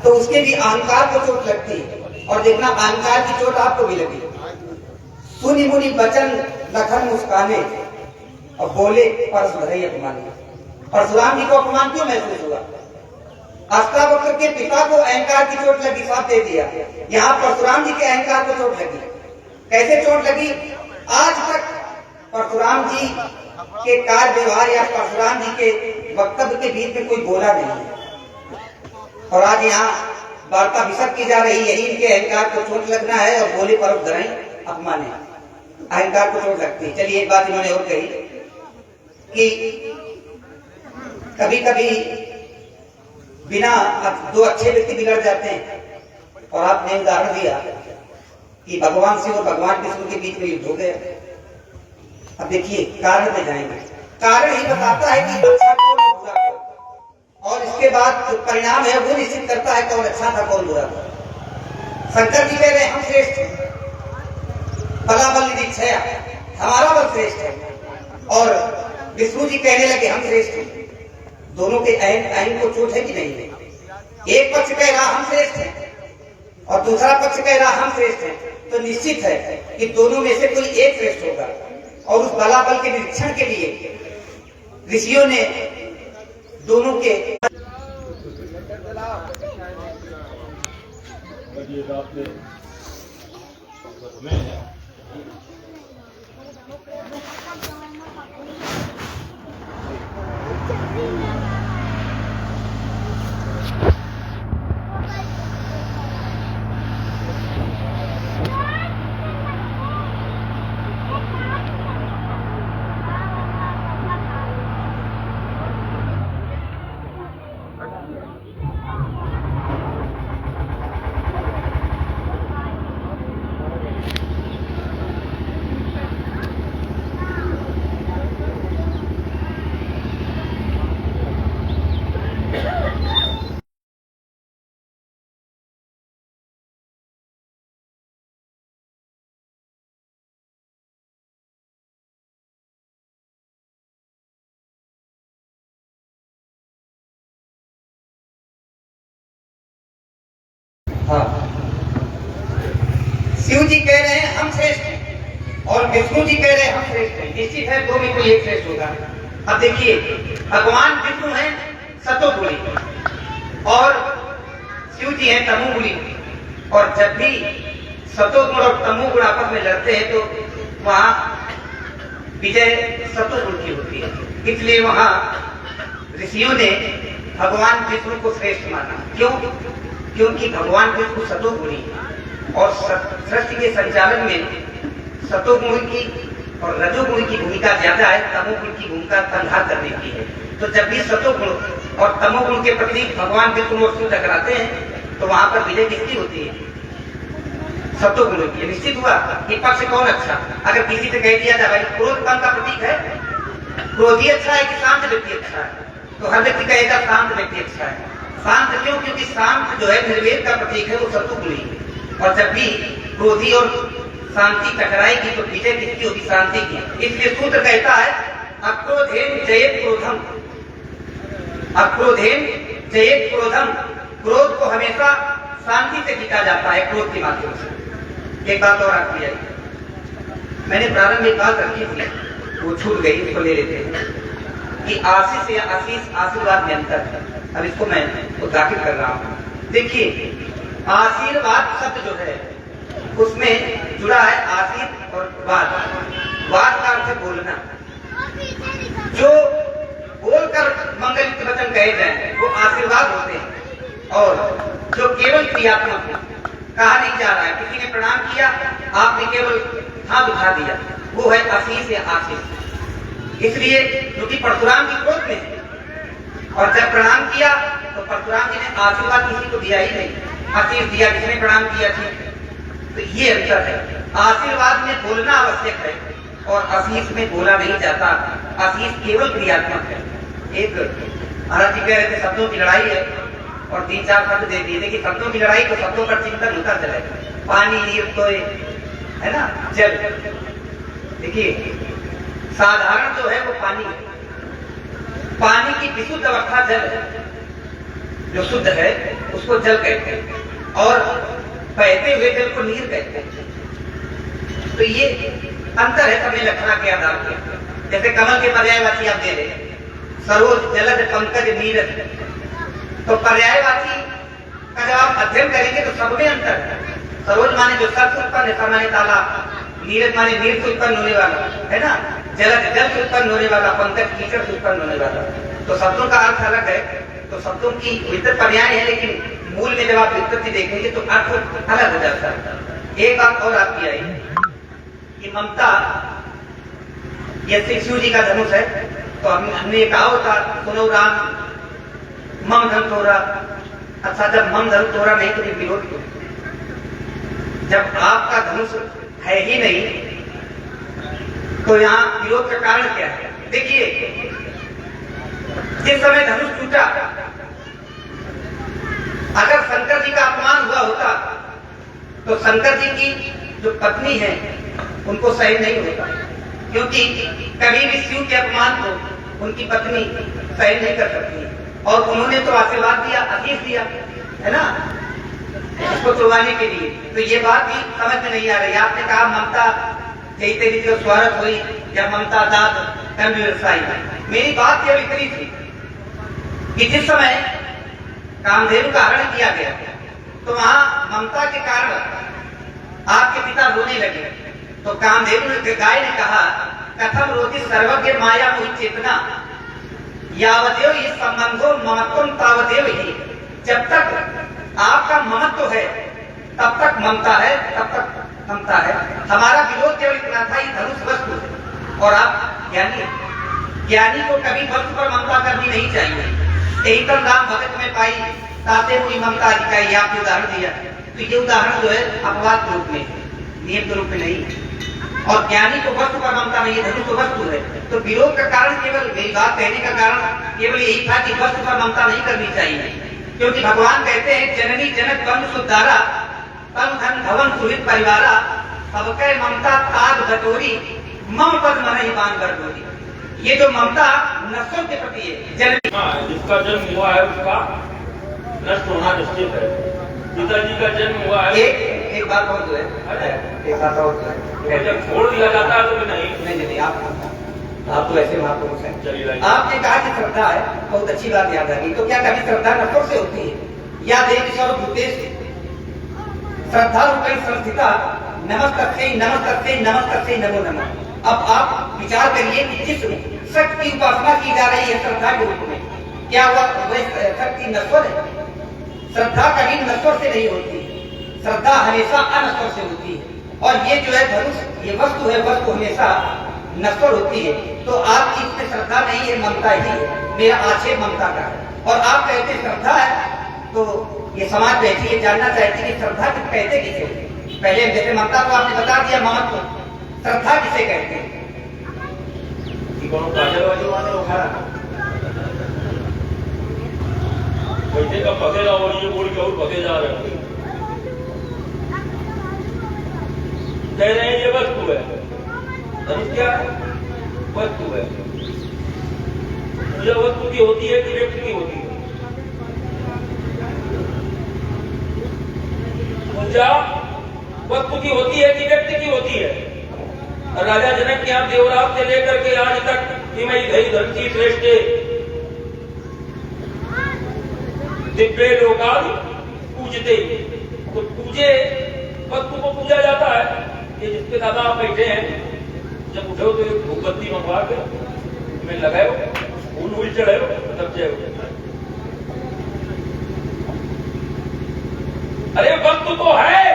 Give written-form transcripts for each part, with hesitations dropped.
तो उसके भी अहंकार को चोट लगती है। और देखना अहंकार की चोट आपको भी लगी। सुनी मुनि बचन लखन मुस्काने और बोले परस भरई अपमाने। परशुराम जी को अपमान क्यों महसूस हुआ? अष्टावक्र के पिता को अहंकार की चोट लगी, साथ दे दिया। यहाँ परशुराम जी के अहंकार को चोट लगी। कैसे चोट लगी? आज तक परशुराम जी के कार्य व्यवहार या परशुराम जी के वक्तव्य के बीच में कोई बोला नहीं है। और आज यहाँ वार्ता विशद की जा रही, यही इनके अहंकार को चोट लगना है। और बोले पर धरई अपमाने, अहंकार को चोट लगती है। चलिए एक बात इन्होंने और कही कि कभी कभी बिना दो अच्छे व्यक्ति बिगड़ जाते हैं। और आपने उदाहरण दिया कि भगवान शिव और भगवान विष्णु के बीच में युद्ध हो गया। अब देखिए कारण पे जाएंगे। कारण ही बताता है कि अच्छा कौन और बुरा कौन, और इसके बाद जो परिणाम है वो निश्चित करता है कौन अच्छा था कौन बुरा था। शंकर जी कह रहे हैं हम श्रेष्ठ हैं, बला बल निधि, हमारा बल श्रेष्ठ है। और विष्णु जी कहने लगे हम श्रेष्ठ हैं। दोनों के अहम को चोट है कि नहीं है? एक पक्ष कह रहा हम श्रेष्ठ हैं और दूसरा पक्ष कह रहा हम श्रेष्ठ हैं, तो निश्चित है कि दोनों में से कोई एक श्रेष्ठ होगा। और उस बलाबल के निरीक्षण के लिए ऋषियों ने दोनों के शिव जी कह रहे हैं हम श्रेष्ठ हैं और विष्णु जी कह रहे हैं हम श्रेष्ठ हैं। निश्चित है दो में कोई एक श्रेष्ठ होगा। अब देखिए भगवान विष्णु हैं सतोगुणी और शिव जी हैं तमोगुणी। और जब भी सतोगुण और तमोगुण आपस में लड़ते हैं तो वहां विजय सतोगुण की होती है। इसलिए वहां ऋषियों ने भगवान विष्णु को श्रेष्ठ माना। क्यों? क्योंकि भगवान विष्णु सतोगुणी और सृष्टि के संचालन में सतोगुण की और रजोगुण की भूमिका ज्यादा है, तमोगुण की भूमिका संहार करने की है। तो जब भी सतोगुण और तमोगुण के प्रति भगवान विष्णु और शिव टकराते हैं तो वहां पर विजय किसकी होती है? सतोगुण की। निश्चित हुआ कि पक्ष कौन अच्छा। अगर किसी से कह दिया जाए भाई क्रोध तम का प्रतीक है, क्रोधी अच्छा है कि शांत व्यक्ति अच्छा है, तो हर व्यक्ति कहेगा शांत व्यक्ति अच्छा है। शांत क्यों? क्योंकि शांत जो है निर्वेद का प्रतीक है, वो सतोगुणी। और जब भी क्रोधी और शांति टकराएगी तो विजय किसकी होगी? शांति की। इसलिए सूत्र कहता है अक्रोधेन जयेत क्रोधम, अक्रोधेन जयेत क्रोधम। क्रोध को हमेशा शांति से जीता जाता है, क्रोध के माध्यम से। एक बात और आती है, मैंने प्रारंभ में बात रखी थी वो छूट गई, इसको ले लेते हैं कि आशीष या आशीष आशीर्वाद में अंतर है। अब इसको मैं दाखिल कर रहा हूं। देखिए आशीर्वाद शब्द जो है उसमें जुड़ा है आशीष और वाद। वाद का अर्थ है बोलना। जो बोलकर मंगलित वचन कहे जाए वो आशीर्वाद होते हैं। और जो केवल क्रियात्मक है, कहा नहीं जा रहा है, किसी ने प्रणाम किया आपने केवल हाथ उठा दिया, वो है आशीष या आशीष। इसलिए क्योंकि परशुराम जी क्रोध में है और जब प्रणाम किया तो परशुराम जी ने आशीर्वाद किसी को दिया ही नहीं, आशीष दिया जिसने प्रणाम किया थी। तो ये अंतर है। आशीर्वाद में बोलना आवश्यक है और आशीष में बोला नहीं जाता। आशीष केवल क्रियात्मक है। एक महाराज जी कह रहे थे शब्दों की लड़ाई है और 3-4 शब्द दे दिए। देखिए शब्दों की लड़ाई तो शब्दों पर चिंतन होता चलेगा। पानी, नीर, तो है ना, जल। देखिए साधारण जो है वो पानी है। पानी की विशुद्ध अवस्था जल है, जो शुद्ध है। उसको जल कहते हैं, और बहते हुए जल को नीर कहते हैं। तो ये अंतर है सभी लक्षणा के आधार पर। जैसे कमल के पर्यायवाची आप दे रहे, सरोज जलद पंकज नीरज, तो पर्यायवाची का जब आप अध्ययन करेंगे तो सब में अंतर है। सरोज माने जो सर से उत्पन्न है, सर माने तालाब, नीरज माने नीर से उत्पन्न होने वाला है ना, जलद जल से उत्पन्न होने वाला, पंकज कीचड़ से उत्पन्न होने वाला। तो शब्दों का अर्थ अलग है, तो शब्दों की विस्तृत पर्याय है, लेकिन मूल में जब आप व्युत्पत्ति देखेंगे तो अर्थ अलग हो जाता है। एक बात और आपकी आई कि ममता, ये श्री शिव जी का धनुष है, तो हमने कहा होता सुनो राम मम धन तोरा। अच्छा, जब मम धन तोरा नहीं तो विरोध क्यों? जब आपका धनुष है ही नहीं तो यहाँ विरोध का कारण क्या है? देखिए, जिस समय धनुष टूटा, अगर शंकर जी का अपमान हुआ होता तो शंकर जी की जो पत्नी है उनको सहन नहीं होता, क्योंकि कभी भी शिव के अपमान को उनकी पत्नी सहन नहीं कर सकती। और उन्होंने तो आशीर्वाद दिया, आशीष दिया है ना उसको छुड़वाने के लिए। तो ये बात भी समझ में नहीं आ रही। आपने कहा ममता जय तेरी जो स्वार्थ हुई या ममता दाद कर्म व्यवसायी। मेरी बात यह इतनी थी कि जिस समय कामधेनु का हरण किया गया तो वहां ममता के कारण आपके पिता रोने लगे, तो कामधेनु गाय ने कहा कथम रोती सर्वज्ञ माया मोहि चेतना, यावदेव ये संबंधो ममत्वम तावदेव ही। जब तक आपका ममत्व है तब तक ममता है, तब तक ममता है। हमारा विरोध केवल इतना था, ये धनुष वस्तु है और आप ज्ञानी, ज्ञानी को कभी वस्तु पर ममता करनी नहीं चाहिए। यही तो राम भगत में पाई ताते हुई ममता अधिकाई, आपने उदाहरण दिया। तो ये उदाहरण जो है अपवाद के रूप में, नियम के रूप में नहीं। और ज्ञानी को वस्तु पर ममता नहीं है, धनुष तो वस्तु है। तो विरोध का कारण केवल, मेरी बात कहने का कारण केवल यही था कि वस्तु पर ममता नहीं करनी चाहिए, क्योंकि भगवान कहते हैं जननी जनक बंधु सुधारा तन धन भवन सुहित परिवारा, सबके ममता ताग बटोरी मम पद मन ही मान बटोरी। ये जो ममता नस्लों के प्रति है, जननी जिसका जन्म हुआ है उसका नष्ट होना निश्चित है। पिताजी का जन्म हुआ है, एक बात और जो है, एक बात और जब छोड़ दिया जाता है तो नहीं, आप तो ऐसे महापुरुष हैं। आपने कहा कि श्रद्धा है, बहुत अच्छी बात याद आ गई। तो क्या कभी श्रद्धा नफर से होती है या देव सर्वभूतेश? श्रद्धा रूपी संस्थिता नमस्तस्यै नमस्तस्यै नमस्तस्यै नमो नमः। अब आप विचार करिए कि जिस शक्ति की उपासना की जा रही है श्रद्धा के रूप में, क्या वह शक्ति नश्वर है? श्रद्धा कभी नश्वर से नहीं होती, श्रद्धा हमेशा अनश्वर से होती है। और ये जो है धनुष, ये वस्तु है, वस्तु हमेशा नश्वर होती है। तो आपकी इसमें श्रद्धा नहीं है, ममता ही है। मेरा आक्षेप ममता का है। और आप कहते श्रद्धा है, तो ये समाज बैठी है जानना चाहती है कि श्रद्धा कहते किसे? पहले जैसे ममता को आपने बता दिया महत्व, श्रद्धा किसे कहते हैं? पैसे का पकेगा और ये बोल के और पके जा रहे हैं, कह रहे हैं ये वस्तु है। धनुष क्या है? वस्तु है। पूजा वस्तु की होती है कि व्यक्ति की होती है? पूजा वस्तु की होती है कि व्यक्ति की होती है? राजा जनक के यहाँ देवराज से लेकर के आज तक कि मैं धई धरती श्रेष्ठे दिव्य लोकाल पूजते, तो पूजे वस्तु को पूजा जाता है। ये जिसके दादा आप बैठे हैं, जब उठो तो एक धूपबत्ती मंगवा के में लगाओ, फूल वूल चढ़ाओ, तब जाओ। अरे वस्तु तो है,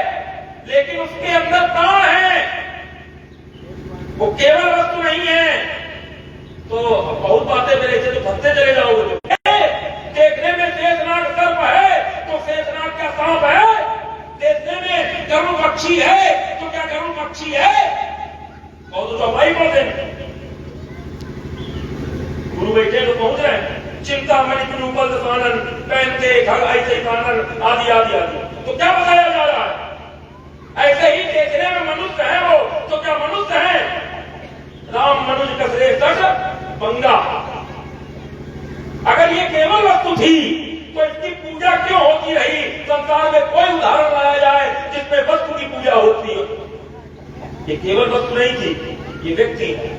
लेकिन उसके अंदर प्राण है, वो केवल वस्तु नहीं है। तो बहुत बातें मेरे से तो फंसते चले जाओगे। देखने में शेषनाग सर्प है तो शेषनाग क्या सांप है? देखने में गरुड़ पक्षी है तो क्या गरुड़ पक्षी है? और तो चौपाई पढ़ते गुरु बैठे तो पहुंच रहे हैं, चिंता मणि रूपल सानन पहनते खग ऐसे कानन आदि आदि आदि। तो क्या बताया जा रहा है? ऐसे ही देखने में मनुष्य है वो, तो क्या मनुष्य है? राम मनुष्य कसरे तट बंगा। अगर ये केवल वस्तु थी तो इसकी पूजा क्यों होती रही? संसार में कोई उदाहरण लाया जाए जिसमें वस्तु की पूजा होती हो। ये केवल वस्तु नहीं थी, ये व्यक्ति है,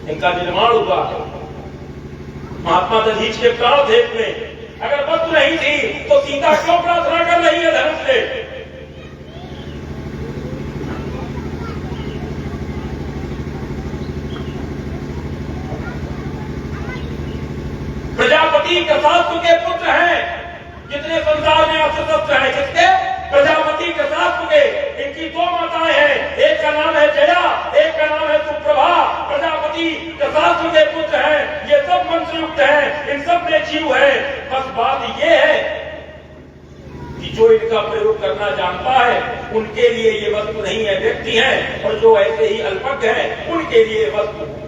इनका निर्माण हुआ है। महात्मा दधीच के प्राण थे इसमें। अगर वस्तु नहीं थी तो सीता क्यों प्रार्थना कर रही है धनुष से? प्रजापति कसासु के पुत्र हैं जितने संसार में अस्तित्व है। किसके? प्रजापति कसासु के। इनकी दो माताएं हैं, एक का नाम है जया, एक का नाम है सुप्रभा। प्रजापति कसासु के पुत्र हैं, ये सब मंत्रयुक्त हैं, इन सब में जीव है। बस बात ये है कि जो इनका प्रयोग करना जानता है उनके लिए ये वस्तु नहीं है, व्यक्ति है। और जो ऐसे ही अल्पज्ञ हैं उनके लिए वस्तु है।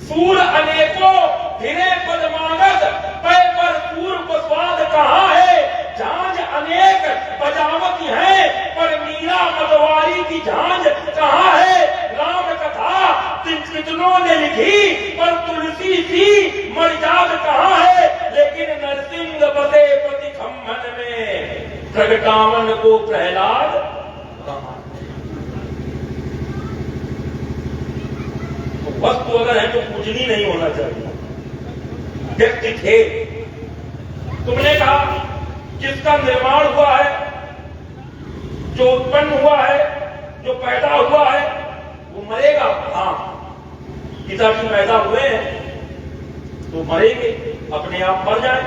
सूर अनेकों फिरे पदमागत, पै पर सूर को स्वाद कहाँ है? झांझ अनेक बजावती है, पर मीरा मतवारी की झांझ कहाँ है? राम कथा कितनों ने लिखी, पर तुलसी सी मर्याद कहाँ है? लेकिन नरसिंह बसे प्रतिखम्भन में, प्रगटावन को प्रहलाद कहाँ? वस्तु अगर है तो पूजनीय नहीं होना चाहिए। व्यक्ति थे, तुमने कहा जिसका निर्माण हुआ है, जो उत्पन्न हुआ है, जो पैदा हुआ है, वो मरेगा। हाँ, पिताजी पैदा हुए हैं तो मरेंगे, अपने आप मर जाए,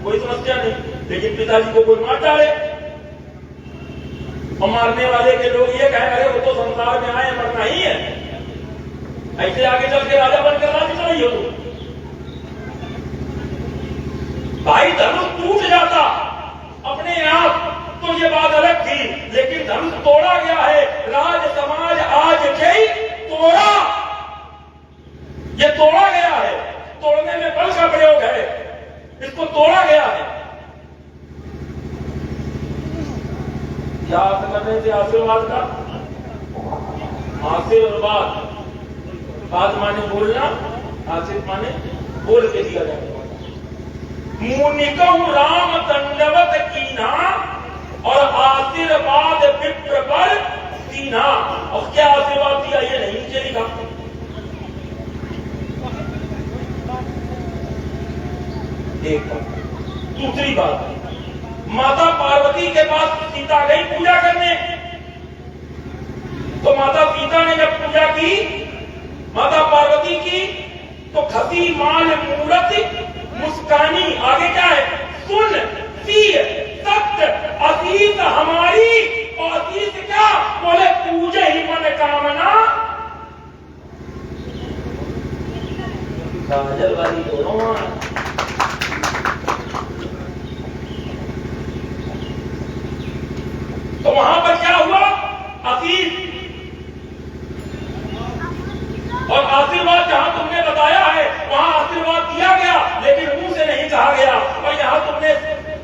कोई समस्या नहीं। लेकिन पिताजी को कोई मार डाले और मारने वाले के लोग ये कहें अरे वो तो संसार में आए, मरना ही है, ऐसे आगे चल के राजा बनकर राज चलाई हो। भाई धनुष टूट जाता अपने आप तो ये बात अलग थी, लेकिन धनुष तोड़ा गया है। राज समाज आज कई तोड़ा, ये तोड़ा गया है, तोड़ने में बल का प्रयोग है, इसको तोड़ा गया है। क्या अर्थ करने से आशीर्वाद का? आशीर्वाद, बात माने बोलना, आशीर्वाद माने बोल के दिया जाएगा। मुनिकहु राम दंडवत कीना, और आशीर्वाद विप्र पर दीना। और क्या आशीर्वाद दिया ये नहीं नीचे लिखा। एक बात। दूसरी बात, माता पार्वती के पास सीता गई पूजा करने, तो माता सीता ने जब पूजा की, माता पार्वती की, तो खसी माल मूर्ति मुस्कानी, आगे क्या है? सुन सी सत्य अतीत हमारी, और अतीत क्या? बोले पूजे ही मन कामना। काजल वाली दोनों। तो वहां पर क्या हुआ? अतीत और आशीर्वाद जहां तुमने बताया है वहां आशीर्वाद दिया गया, लेकिन मुंह से नहीं कहा गया। और यहां तुमने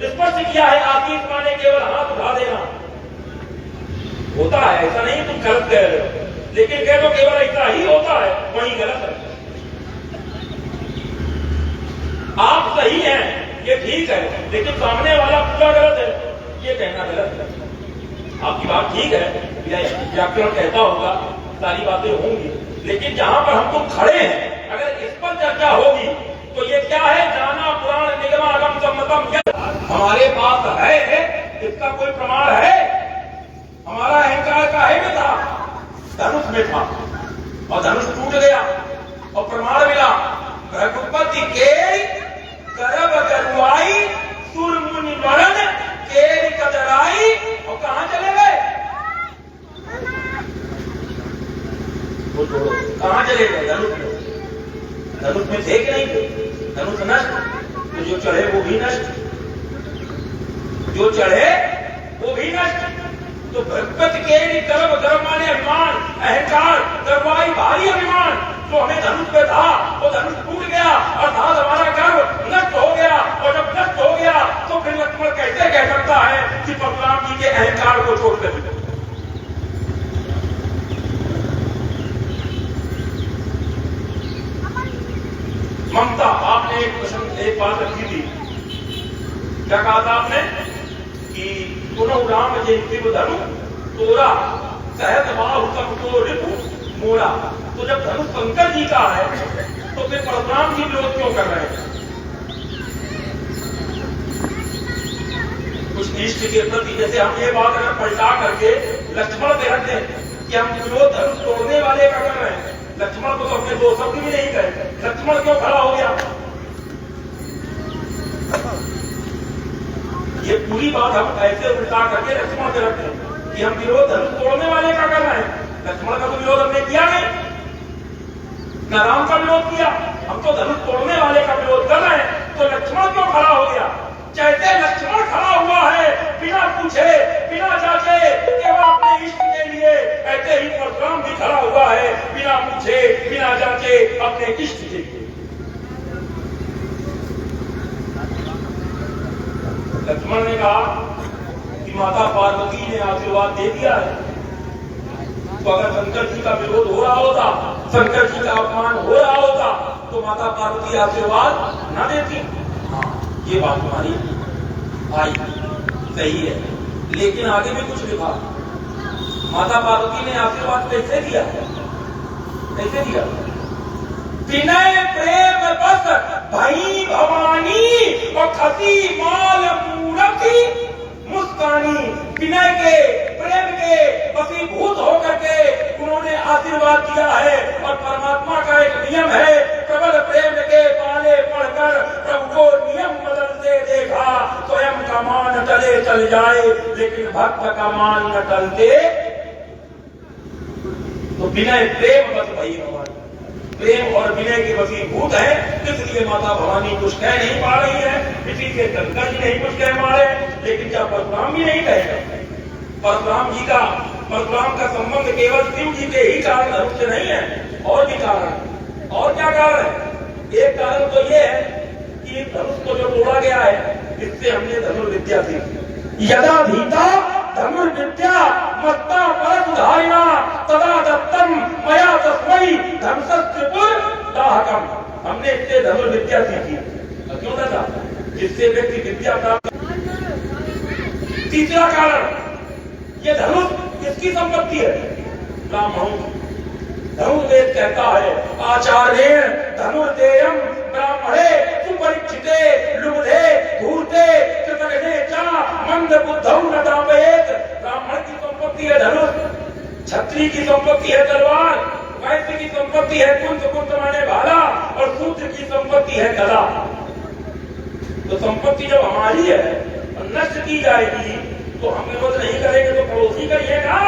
स्पष्ट किया है आशीष माने केवल हाथ उठा देना। होता है ऐसा नहीं, तुम गलत कह रहे हो, लेकिन कह दो केवल ऐसा ही होता है, वही गलत है। आप सही हैं, ये ठीक है, लेकिन सामने वाला पूरा गलत है, ये कहना गलत है। आपकी बात ठीक है, व्याकरण कहता होगा, सारी बातें होंगी, लेकिन जहां पर हम तुम खड़े हैं, अगर इस पर चर्चा होगी तो ये क्या है? जाना पुराण निगमागम सम्मतम। हमारे पास है, इसका कोई प्रमाण है? हमारा अहंकार काहे में था? धनुष में था, और धनुष टूट गया और प्रमाण मिला। रघुपति के करब करुआई, सुर मुनि वरण केर कदराई। और कहां चले गए? कहां चले गए? धनुष में। धनुष में थे कि नहीं थे? धनुष नष्ट, तो जो चढ़े वो भी नष्ट, जो चढ़े वो भी नष्ट। तो भगवत के गर्भ, गर्भ माने अभिमान, अहंकार, गर्वाई भारी अभिमान जो हमें धनुष पे था, वो धनुष टूट गया, अर्थात हमारा गर्भ नष्ट हो गया। और जब नष्ट हो गया तो फिर लक्ष्मण कैसे कह सकता है कि परशुराम जी के अहंकार को छोड़कर? ममता, आपने एक बात रखी थी क्या कहा था आपने कि पुनः राम जयंती धनु तोरा सहत बाहु तब तो रिपु मोरा। तो जब धनुष शंकर जी का है तो फिर परशुराम जी विरोध क्यों कर रहे हैं? कुछ इष्ट के प्रति जैसे हम ये बात अगर पलटा करके लक्ष्मण पे रख दें कि हम विरोध धनुष तोड़ने वाले का कर रहे हैं, लक्ष्मण को तो अपने दो शब्द भी नहीं कहे, लक्ष्मण क्यों खड़ा हो गया? ये पूरी बात हम ऐसे उल्टा करके लक्ष्मण पे रखते हैं कि हम विरोध धनुष तोड़ने वाले का कर रहे हैं। लक्ष्मण का तो विरोध हमने किया नहीं, न राम का विरोध किया, हम तो धनुष तोड़ने वाले का विरोध कर रहे हैं। तो लक्ष्मण क्यों खड़ा हो गया? जैसे लक्ष्मण खड़ा हुआ है बिना पूछे बिना जांचे केवल अपने इष्ट के लिए, ऐसे ही परशुराम भी खड़ा हुआ है बिना पूछे बिना जांचे अपने इष्ट के लिए। लक्ष्मण ने कहा कि माता पार्वती ने आशीर्वाद दे दिया है, तो अगर शंकर जी का विरोध हो रहा होता, शंकर जी का अपमान हो रहा होता, तो माता पार्वती आशीर्वाद न देती। ये बात तुम्हारी आई सही है, लेकिन आगे भी कुछ लिखा। माता पार्वती ने आशीर्वाद कैसे दिया? कैसे दिया? विनय प्रेम बस भई भवानी और खसी माल मूरति मुस्कानी। विनय के प्रेम के वशीभूत होकर के उन्होंने आशीर्वाद दिया है। और परमात्मा का एक नियम है, प्रबल प्रेम के पाले पढ़कर प्रभु को नियम बदलते देखा, स्वयं का मान टले चल जाए लेकिन भक्त का मान न टलते। तो विनय प्रेम बस भई भवानी, प्रेम और विनय के वशीभूत है, इसलिए माता भवानी कुछ कह नहीं पा रही है, इसी से शंकर जी नहीं कुछ कह पा रहे, लेकिन क्या परशुराम भी नहीं कहेगा? परशुराम का संबंध केवल शिव जी के ही कारण धनुष से नहीं है, और भी कारण है। और क्या कारण है? एक कारण तो ये है कि धनुष को जो तोड़ा गया है, इससे हमने धनुर्विद्या सीखी। यदा धीता धनुर्विद्या मत्ता परसुधारिणा तदा दत्तम मया तस्मै धनुषस्त्रिपुर दाहकम। हमने इससे धनुर्विद्या सीखी। क्यों था? जिससे व्यक्ति विद्या प्राप्त। तीसरा कारण, ये धनुष किसकी संपत्ति है? ब्राह्मणों की। धनुर्वेद कहता है आचार्य धनुर्देयम ब्राह्मणे सुपरीक्षिते लुब्धे धूर्ते कृतघ्ने च मंद बुद्धौ न दापयेत। ब्राह्मण की संपत्ति है धनुष, क्षत्रिय की संपत्ति है तलवार, वैश्य की संपत्ति है कुंत माने भाला, और शूद्र की संपत्ति है गदा। तो संपत्ति जब हमारी है और नष्ट की जाएगी तो हम विरोध नहीं करेंगे तो पड़ोसी करिएगा।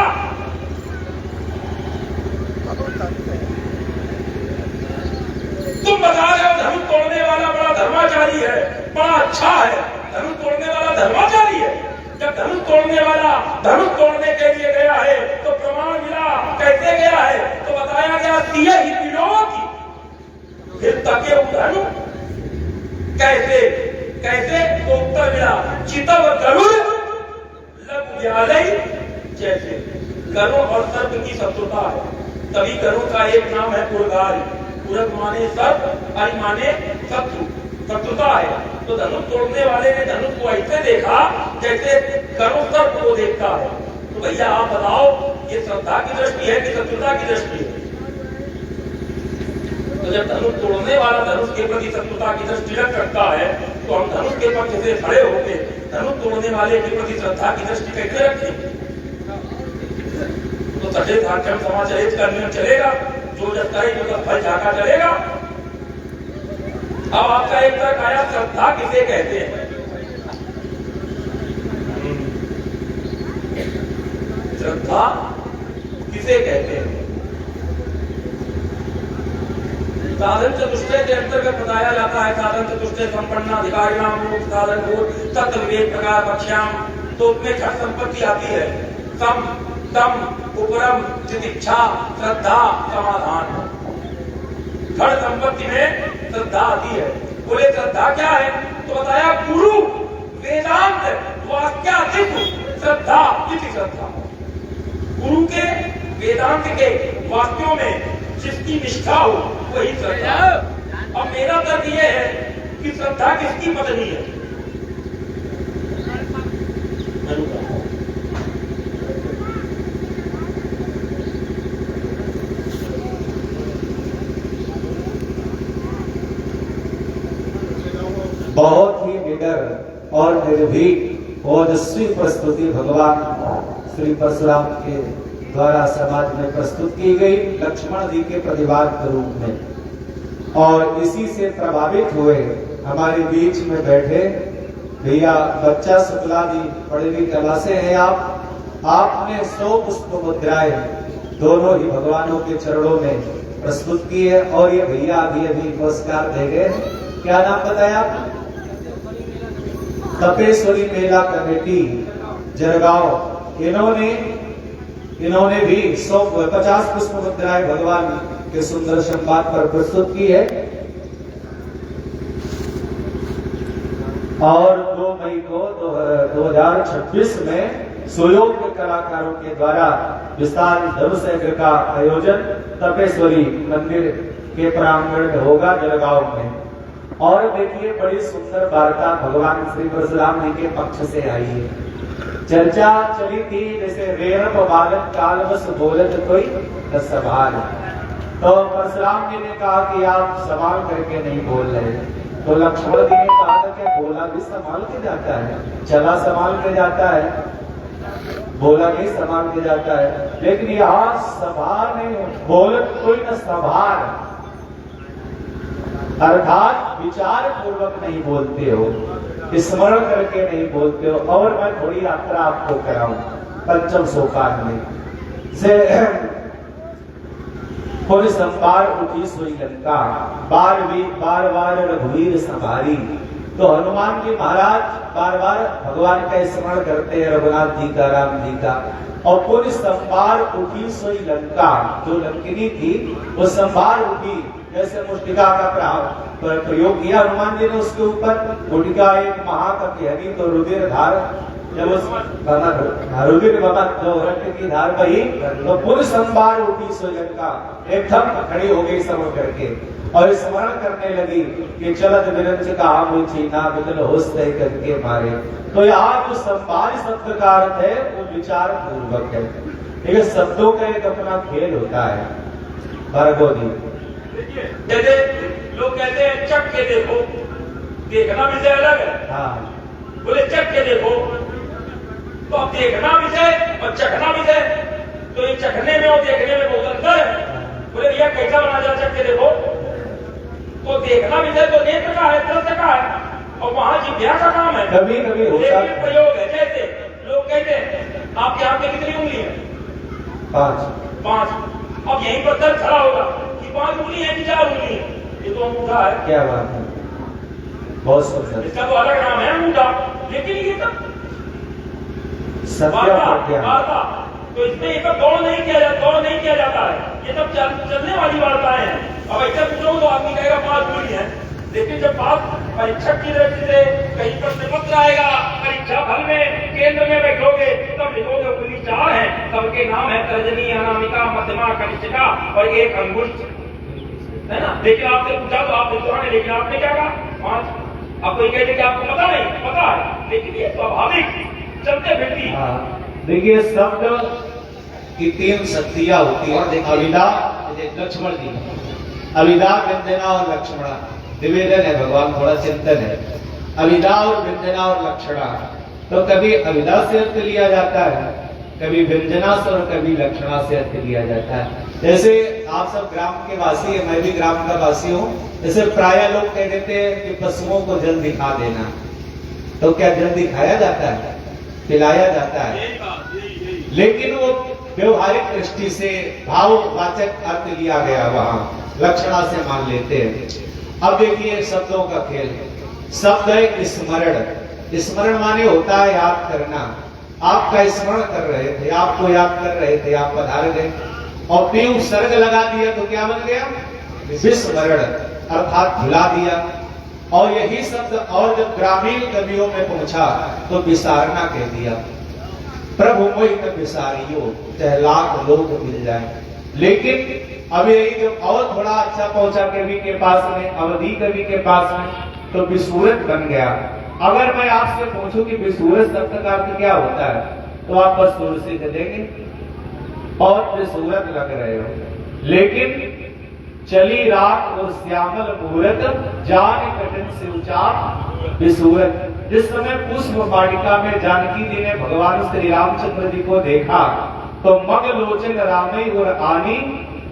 तुम बता रहे हो धनुष तोड़ने वाला बड़ा धर्माचारी है, बड़ा अच्छा है, धनुष तोड़ने वाला धर्माचारी है। जब धनुष तोड़ने वाला धनुष तोड़ने के लिए गया है तो प्रमाण मिला, कैसे गया है? तो बताया गया दिए ही दिनों की फिर तके धनु कैसे कैसे? तो उत्तर मिला चितव गरुड़ लघु व्यालय जैसे। गरुड़ और सर्प की शत्रुता है, तभी गरुड़ का एक नाम है पुरगारी। पूरक माने सर्प, अरि माने शत्रु, शत्रुता है। तो धनुष तोड़ने वाले ने धनुष को ऐसे देखा जैसे गरुड़ सर्प को देखता है। तो भैया आप बताओ, ये श्रद्धा की दृष्टि है कि शत्रुता की दृष्टि है? तो जब धनुष तोड़ने वाला धनुष के प्रति शत्रुता की दृष्टि रखता है तो हम धनुष के पक्ष से खड़े होकर धनुष तोड़ने वाले के प्रति श्रद्धा की दृष्टि कैसे रखें? तो सठे साक्षम समाचरित का नियम चलेगा, जो जब करे तो फल झाका चलेगा। अब आपका एक तर्क आया, श्रद्धा किसे कहते हैं? श्रद्धा किसे कहते हैं? साधन चतुष्टय के अंतर्गत बताया जाता है, साधन चतुष्टय संपन्नाधिकारिणाम मोक्ष साधन भूत तत्व विवेक प्रकार पक्ष्याम। तो उसमें छठ संपत्ति आती है, सम तम उपरम तितिक्षा श्रद्धा समाधान। छठ संपत्ति में श्रद्धा आती है। बोले श्रद्धा क्या है? तो बताया गुरु वेदांत वाक्याधिक श्रद्धा इति श्रद्धा। गुरु के वेदांत के वाक्यों में जिसकी निष्ठा हो वही श्रद्धा। अब मेरा तर्क यह है कि श्रद्धा किसकी पत्नी है? निर्भीक ओजस्वी प्रस्तुति भगवान श्री परशुराम के द्वारा समाज में प्रस्तुत की गई लक्ष्मण जी के प्रतिवाद के रूप में। और इसी से प्रभावित हुए हमारे बीच में बैठे भैया बच्चा शुक्ला जी, पढ़ी कला से हैं आपने 100 पुष्प मुद्राएं दोनों ही भगवानों के चरणों में प्रस्तुत की है। और ये भैया अभी पुरस्कार दे गए। क्या नाम बताया आपने? तपेश्वरी मेला कमेटी जरगांव, इन्होंने भी 150 पुष्प मुद्राएं भगवान के सुंदर संवाद पर प्रस्तुत की है। और 2 मई को 2026 में सुयोग के कलाकारों के द्वारा विशाल धर्मयज्ञ का आयोजन तपेश्वरी मंदिर के प्रांगण में होगा जलगांव में। और देखिए बड़ी सुंदर वार्ता भगवान श्री परशुराम जी के पक्ष से आई है। चर्चा चली थी जैसे रेरप बालक काल बस बोलत कोई न संभाल। तो परशुराम जी ने कहा कि आप संभाल करके नहीं बोल रहे। तो लक्ष्मण जी ने कहा था कि बोला भी संभाल के जाता है, चला संभाल के जाता है, बोला भी संभाल के जाता है। लेकिन यहाँ संभाल नहीं, बोलत कोई न संभाल, अर्थात विचार पूर्वक नहीं बोलते हो, स्मरण करके नहीं बोलते हो। और मैं थोड़ी यात्रा आपको कराऊं पंचम सोपान में से पुर संपार उठी सोई लंका, बार बार रघुवीर संभारी। तो हनुमान जी महाराज बार बार भगवान का स्मरण करते हैं, रघुनाथ जी का, राम जी का। और पुर संपार उठी सोई लंका, जो लंकिनी थी वो संभार उठी, जैसे मुष्टिका का प्रयोग किया हनुमान जी ने उसके ऊपर। मुष्टिका एक महाकपि तो रुधिर धार, जब उस रुधिर जो रक्त की धार बही तो पुर संभार उठी सोई लंका, एकदम खड़ी हो गई समझ करके और स्मरण करने लगी कि चलत विरंच कहा मुझी ना बिदल होश तय करके मारे। तो यहाँ जो संभार शब्द का अर्थ है वो विचार पूर्वक है। ठीक है, शब्दों का एक अपना खेल होता है। भार्गव जी जैसे लोग कहते हैं चख के देखो, देखना विषय अलग है। हाँ, बोले चख के देखो, तो अब देखना विषय और चखना विषय, तो ये चखने में और देखने में बहुत अंतर है। बोले भैया कैसा बना जाए चख के देखो, तो देखना विषय तो नेत्र का है, दृष्टि का है, और वहां जिभ्या का काम है। कभी कभी होता है प्रयोग है। जैसे लोग कहते हैं आपके हाथ में कितनी उंगली है? 5। अब यहीं पर दर्द खड़ा होगा कि 5 उंगली है कि 4 उंगली है, ये तो अंगूठा है। क्या बात है, बहुत सुंदर। इसका तो अलग नाम है अंगूठा, लेकिन ये तो वार्ता, तो इसमें एक दौड़ नहीं किया जाता है। ये सब चलने वाली वार्ताएं हैं। अब ऐसे पूछो तो आदमी कहेगा 5 उंगली है, लेकिन जब बात परीक्षा की दृष्टि से कहीं प्रश्न पत्र आएगा, परीक्षा फल में केंद्र में बैठोगे तब लिखोगे उंगली 4 है, सबके नाम है तर्जनी, अनामिका, मध्यमा, कनिष्ठिका और एक अंगुष्ठ, है ना। लेकिन आपसे पूछा तो आप विद्वान है, लेकिन आपने क्या कहा? 5। अब कोई कहते कि आपको पता नहीं, पता है, लेकिन ये स्वाभाविक चलते फिरती। देखिए शब्द की 3 शक्तियां होती है, अविदा, लक्ष्मण जी, अविदा, व्यंजना और लक्ष्मणा। निवेदन है भगवान, थोड़ा चिंतन है। अविदा और व्यंजना और लक्षणा, तो कभी अविदा से अर्थ लिया जाता है, कभी व्यंजना से और कभी लक्षणा से अर्थ लिया जाता है। जैसे आप सब ग्राम के वासी है, मैं भी ग्राम का वासी हूँ। जैसे प्राय लोग कह देते हैं कि पशुओं को जल दिखा देना, तो क्या जल दिखाया जाता है? पिलाया जाता है, लेकिन वो व्यवहारिक दृष्टि से भाववाचक अर्थ लिया गया, वहां लक्षणा से मान लेते हैं। अब देखिए शब्दों का खेल। शब्द है स्मरण। स्मरण माने होता है याद करना। आपका स्मरण कर रहे थे, आपको याद कर रहे थे, आप पधार गए और पीऊ सर्ग लगा दिया तो क्या बन गया? विस्मरण, अर्थात भुला दिया। और यही शब्द और जब ग्रामीण कवियों में पहुंचा तो विसारना कह दिया। प्रभु मोहित विसारियो, चाहे लाख लोग मिल जाए। लेकिन अब यही जब और थोड़ा अच्छा पहुंचा कवि के पास में, अवधि कवि के पास में, तो विसूरत बन गया। अगर मैं आपसे पूछूं कि विसूरत शब्द का अर्थ क्या होता है, तो आप बस दूर से देंगे और विसूरत लग रहे हो। लेकिन चली रात और श्यामल मुहूर्त, जान कठिन से उचार विसूरत। जिस समय पुष्प वाटिका में जानकी जी ने भगवान श्री रामचंद्र जी को देखा तो मग लोचन रामे और आनी,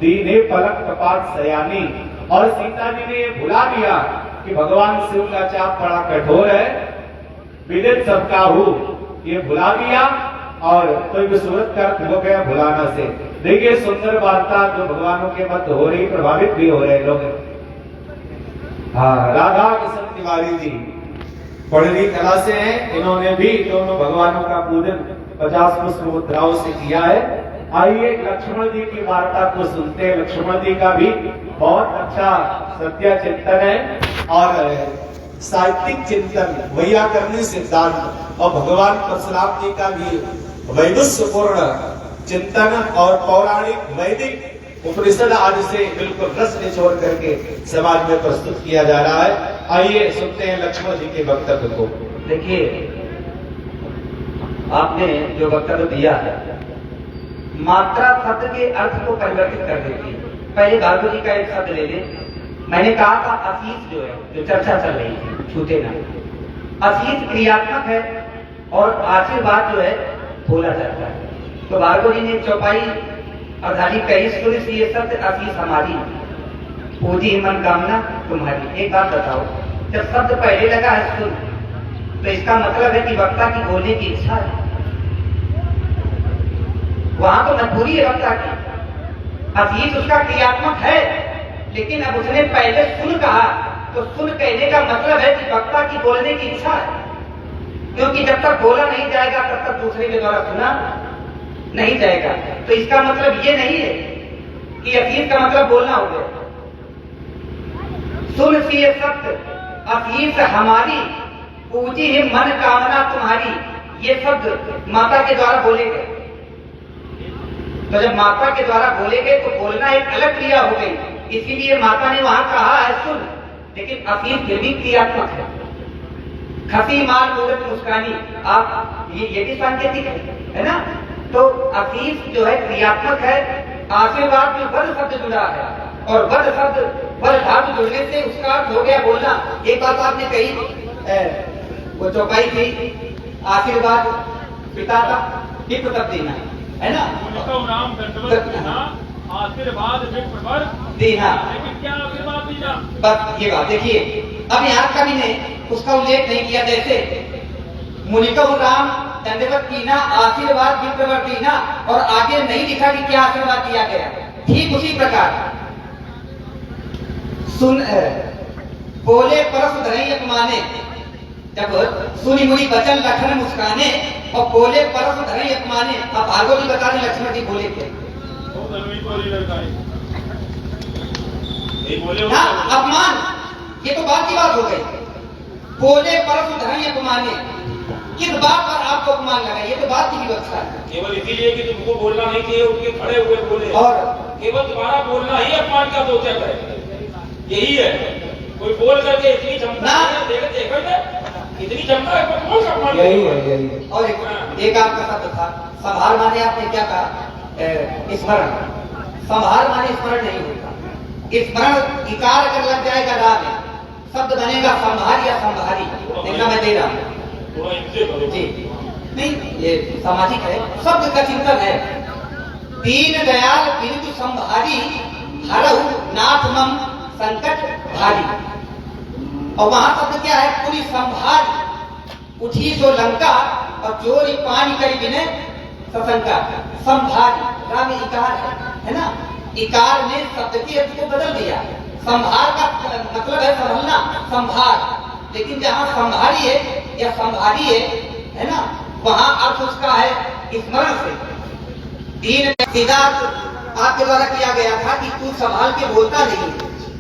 दीने पलक कपाट सयानी। और सीता जी ने ये भुला दिया कि भगवान शिव का चाप बड़ा कठोर है, विदित सबका हूं, ये भुला दिया। और तो विसूरत का अर्थ हो गया भुलाना से। देखिए सुंदर वार्ता जो भगवानों के मध्य हो रही, प्रभावित भी हो रहे लोग। हाँ, राधा कृष्ण तिवारी जी पढ़नी कला से हैं, इन्होंने भी दोनों भगवानों का पूजन 50 पुष्प मुद्राओं से किया है। आइए लक्ष्मण जी की वार्ता को सुनते हैं। लक्ष्मण जी का भी बहुत अच्छा सत्य चिंतन है और साहित्यिक चिंतन, वैयाकरणिक सिद्धांत और भगवान परशुराम जी का भी वैदुष्यपूर्ण चिंतन और पौराणिक वैदिक उपनिषद आदि से बिल्कुल रस निचोड़ करके समाज में प्रस्तुत किया जा रहा है। आइए सुनते हैं लक्ष्मण जी के वक्तव्य को। देखिए, आपने जो वक्तव्य दिया है, मात्रा शब्द के अर्थ को परिवर्तित कर देती है। पहले भागवत जी का एक शब्द ले लें। मैंने कहा था आशीष जो है, जो चर्चा चल रही है, छूटे ना। आशीष क्रियात्मक है और आशीर्वाद जो है बोला जाता है। तो भागवत जी ने चौपाई अर्धाली कही, सुन ये शब्द आशीष हमारी, पूजी मनोकामना तुम्हारी। एक बात बताओ, जब शब्द पहले लगा है सुन, तो इसका मतलब है कि वक्ता की बोलने की इच्छा है। वहां तो मजबूरी है वक्ता की, आशीष उसका क्रियात्मक है, लेकिन अब उसने पहले सुन कहा, तो सुन कहने का मतलब है कि वक्ता की बोलने की इच्छा है। क्योंकि जब तक बोला नहीं जाएगा तब तक दूसरे के द्वारा सुना नहीं जाएगा। तो इसका मतलब ये नहीं है कि आशीष का मतलब बोलना हो गया। सुन सी ये शब्द आशीष हमारी, पूजी है मन कामना तुम्हारी, ये शब्द माता के द्वारा बोले गए। तो जब माता के द्वारा बोले गए तो बोलना एक अलग क्रिया हो गई, इसीलिए माता ने वहां कहा है सुन, लेकिन आशीष फिर भी क्रियात्मक है। खसी माल मूर्त मुस्कानी, आप ये भी सांकेतिक है ना। तो आशीष जो है क्रियात्मक है, आशीर्वाद में वध शब्द जुड़ा है और वध शब्द वध धातु जुड़ने से उसका अर्थ हो गया बोलना। एक बात आपने कही, वो चौपाई थी, आशीर्वाद पिता का हित तब देना है ना, आशीर्वाद देना, लेकिन क्या आशीर्वाद देना। बस ये बात देखिए, अब यहाँ कभी ने उसका उल्लेख नहीं किया। जैसे मुनिको राम दंडवत कीना, आशीर्वाद विप्रवर्तीना, और आगे नहीं लिखा कि क्या आशीर्वाद दिया गया। ठीक उसी प्रकार सुन बोले परस धरई अपमाने, जब सुनी मुनि बचन लखन मुस्काने और बोले परस धरई अपमाने। अब भागवत जी बता रहे लक्ष्मण जी बोले क्या? हाँ, अपमान, ये तो बात की बात हो गई। बोले परस धरई अपमाने, किस बात पर आपको अपमान लगा, ये तो बात की व्यवस्था है। केवल इसीलिए कि तुमको बोलना नहीं चाहिए, उनके खड़े हुए बोले, और केवल तुम्हारा बोलना ही अपमान का दोषक है, यही है। कोई बोल करके इतनी क्षमता इतनी क्षमता है, कौन सा अपमान? यही है। और एक आपका शब्द था संभार, माने आपने क्या कहा? स्मरण। संभार माने स्मरण नहीं होता। स्मरण इकार अगर लग जाएगा रा में, शब्द बनेगा संभार या संभारी। देखना मैं दे रहा हूँ जी, नहीं ये सामाजिक है, शब्द का चिंतन है। दीन दयाल बिंदु संभारी, हरहु नाथ मम संकट भारी। और वहां शब्द क्या है? पूरी संभार उठी जो लंका और चोरी पानी करी बिने सशंका। संभारी राम इकार है ना, इकार ने शब्द के अर्थ को बदल दिया। संभार का मतलब है संभलना, संभार। लेकिन जहाँ संभारी है या संभारी है ना, वहां अर्थ उसका है स्मरण से। दीन सीधा आपके द्वारा किया गया था कि तू संभाल के बोलता नहीं,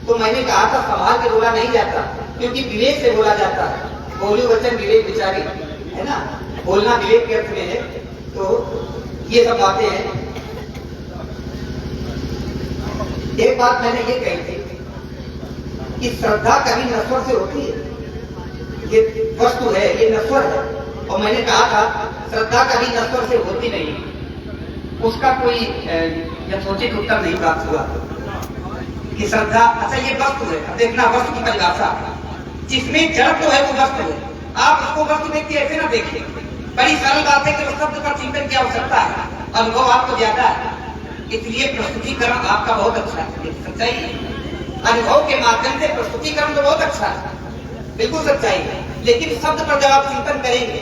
तो मैंने कहा था संभाल के बोला नहीं जाता, क्योंकि विवेक से बोला जाता है। बोलू वचन विवेक विचारी, है ना, बोलना विवेक के अर्थ में है। तो ये सब बातें हैं। एक बात मैंने ये कही थी कि श्रद्धा कभी नश्वर से होती है, ये वस्तु है, ये नश्वर है। और मैंने कहा था श्रद्धा कभी नश्वर से होती नहीं। उसका कोई यथोचित उत्तर नहीं प्राप्त हुआ। कि श्रद्धा, अच्छा ये वस्तु है, अब देखना वस्तु की परिभाषा, जिसमें जड़ तो है वो वस्तु है। आप उसको वस्तु देखते ऐसे ना देखिए, बड़ी सरल बात है कि उस शब्द पर चिंतन की आवश्यकता है, अनुभव आपको ज्यादा है, इसलिए प्रस्तुतिकरण आपका बहुत अच्छा है, सच्चाई है। अनुभव के माध्यम से प्रस्तुतिकरण तो बहुत अच्छा है, बिल्कुल सच्चाई है, लेकिन शब्द पर जब आप चिंतन करेंगे,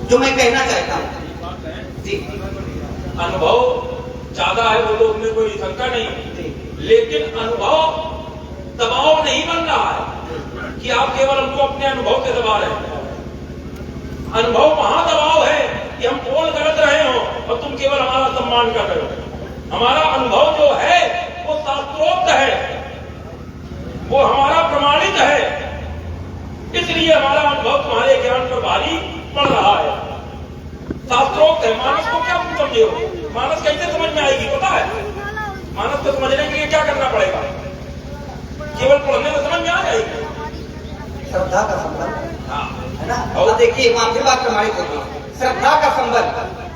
जो मैं कहना चाहता हूँ जी, अनुभव ज्यादा है वो तो उसमें कोई शंका नहीं, लेकिन अनुभव दबाव नहीं बन रहा है कि आप केवल हमको अपने अनुभव से दबा रहे हैं। अनुभव वहां दबाव है कि हम बोल गलत रहे हो और तुम केवल हमारा सम्मान कर रहे हो। हमारा अनुभव जो है वो शास्त्रोक्त है, वो हमारा प्रमाणित है, इसलिए हमारा अनुभव तुम्हारे ज्ञान पर भारी पड़ रहा है। शास्त्रोक्त है, मानस को क्या तुम समझे हो? मानस कैसे समझ में आएगी पता है? मानस को समझने के लिए क्या करना पड़ेगा? केवल पढ़ने में समझ में आ जाएगी। श्रद्धा का संबंध हाँ है ना, और देखिए वहां से बात प्रमाणित होगी। श्रद्धा का संबंध,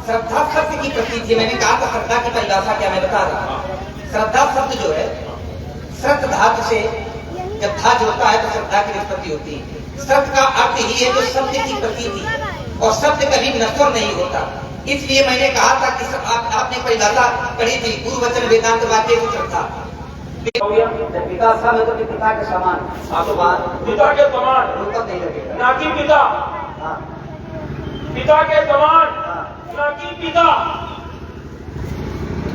श्रद्धा शब्द की प्रतीति, मैंने कहा था श्रद्धा की परिभाषा क्या मैं बता रहा हूँ। श्रद्धा शब्द जो है, श्रद्ध धातु से जब धा जोड़ता है तो श्रद्धा की निष्पत्ति होती है। श्रद्ध का अर्थ ही है जो शब्द की प्रतीति, और शब्द कभी नश्वर नहीं होता। इसलिए मैंने कहा था कि आपने परिभाषा पढ़ी थी, पूर्व वचन वेदांत वाक्य को श्रद्धा पिता सब है तो पिता के समान, पिता के समान रुकत नहीं लगेगा, ना कि पिता, हाँ पिता के समान हाँ, ना कि पिता।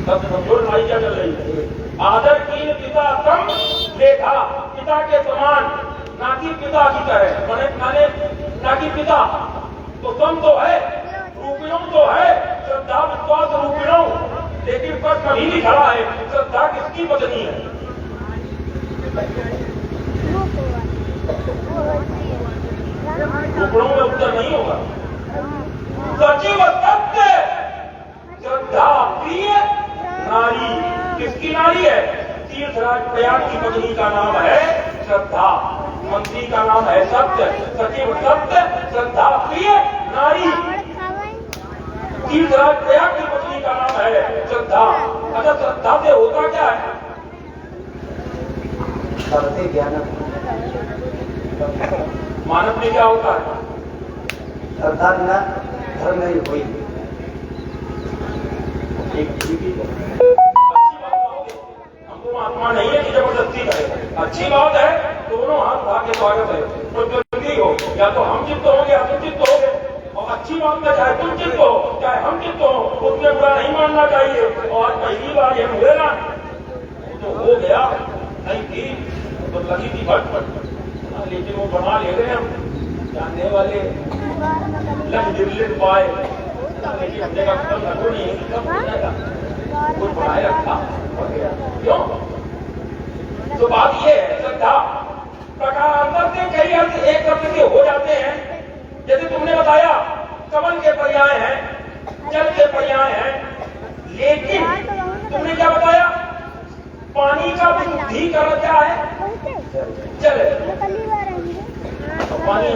सब समझो लड़ाई क्या चल रही है? आदर की पिता कम देखा, पिता के समान ना कि पिता की तरह, माने ना कि पिता तो कम तो है, रूपिणों तो है, श्रद्धा विश्वास रूपिणों, लेकिन पर कभी नहीं खड़ा है श्रद्धा किसकी पत्नी है। रूपिणों में उत्तर नहीं होगा। सचिव सत्य श्रद्धा प्रिय नारी, किसकी नारी है? तीर्थराज प्रयाग की पत्नी का नाम है श्रद्धा, मंत्री का नाम है सत्य, सचिव सत्य श्रद्धा प्रिय नारी, तीर्थराज प्रयाग की पत्नी का नाम है श्रद्धा। अगर श्रद्धा से होता क्या है? ज्ञान मानव में क्या होता है? श्रद्धा बिना धर्म नहीं हुई। अच्छी बात करोगे, हमको महात्मा नहीं है कि जबरदस्ती करे। अच्छी बात है, दोनों हाथ उठा के स्वागत है, प्रतिद्वंदी हो, या तो हम चित्त होंगे या तुम चित्त होगे। और अच्छी बात में चाहे तुम चित्त हो चाहे हम चित्त हो, उसमें बुरा नहीं मानना चाहिए। और पहली बार ये हुए ना तो हो गया, नहीं थी तो लगी थी भट, लेकिन वो बना ले रहे हम जानने वाले लग पाए, लेकिन हमने का लगो नहीं कुछ बनाए रखा। क्यों? तो बात ये है, श्रद्धा प्रकारांतर से कई अर्थ एक अर्थ के हो जाते हैं। जैसे तुमने बताया कमल के पर्याय हैं, जल के पर्याय हैं, लेकिन तुमने क्या बताया? पानी का शुद्धिकरण क्या है? जल है। पानी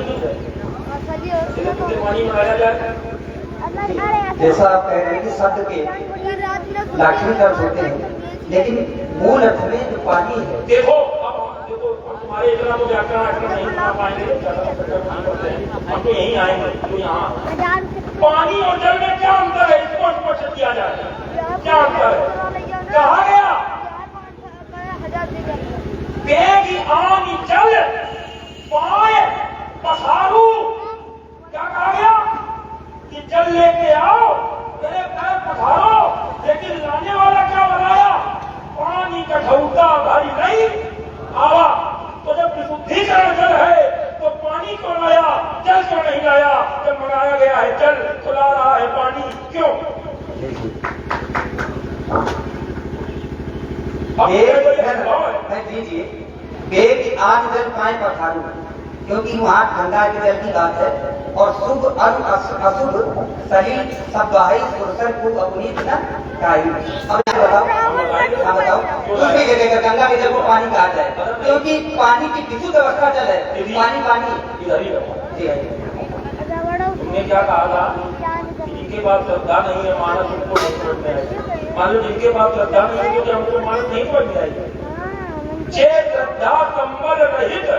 पानी बनाया जाए, जैसा आप कह रहे हैं कि शब्द के लाक्षणिक अर्थ होते हैं, लेकिन मूल अर्थ में जो पानी है। देखो अब देखो, हम तुम्हारे इतना तो व्याकरण नहीं बना पाएंगे, हम तो यहीं आएंगे। तो यहाँ पानी और जल में क्या अंतर है, इसको स्पष्ट किया जाए। क्या अंतर है? कहा गया बेगी आनी जल पाए पसारू। क्या कहा गया कि जल लेके आओ, मेरे पैर पसारो, लेकिन लाने वाला क्या बनाया? पानी का ढौता भारी नहीं आवा। तो जब विशुद्धिकरण जल है तो पानी को लाया, जल को नहीं लाया। जब मंगाया गया है जल तो ला रहा है पानी, क्यों? दीजिए बेग आज जल पाए पखारू, क्योंकि वहाँ गंगा के जल की बात है, और शुभ और अशुभ सही सब सुरसर को अपनी बिना काई। अब बताओ दूसरी जगह गंगा के जल को पानी कहा जाए, क्योंकि पानी की विशुद्ध अवस्था जल है। पानी इधर ही जी तुमने क्या कहा था कि जिनके पास श्रद्धा नहीं है मानस उनको नहीं समझ में आएगी। मान लो जिनके पास श्रद्धा नहीं है तो हमको मानस नहीं समझ में आएगी। जे श्रद्धा संबल रहित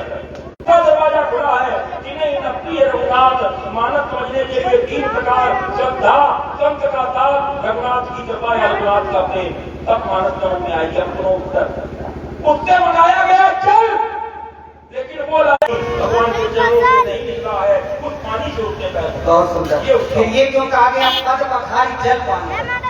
दरवाजा खुला है, जिन्हें नप्रिय रघुनाथ मानस समझने के लिए 3 प्रकार श्रद्धा, संत का साथ, रघुनाथ की कृपा या रघुनाथ का प्रेम, तब मानस समझ में आएगी। अपनों उससे मंगाया गया जल, लेकिन वो भगवान के जलों से नहीं निकला है, उस पानी से उसने पैदा। बहुत सुंदर। फिर ये क्यों कहा गया पद पखारी जल पानी?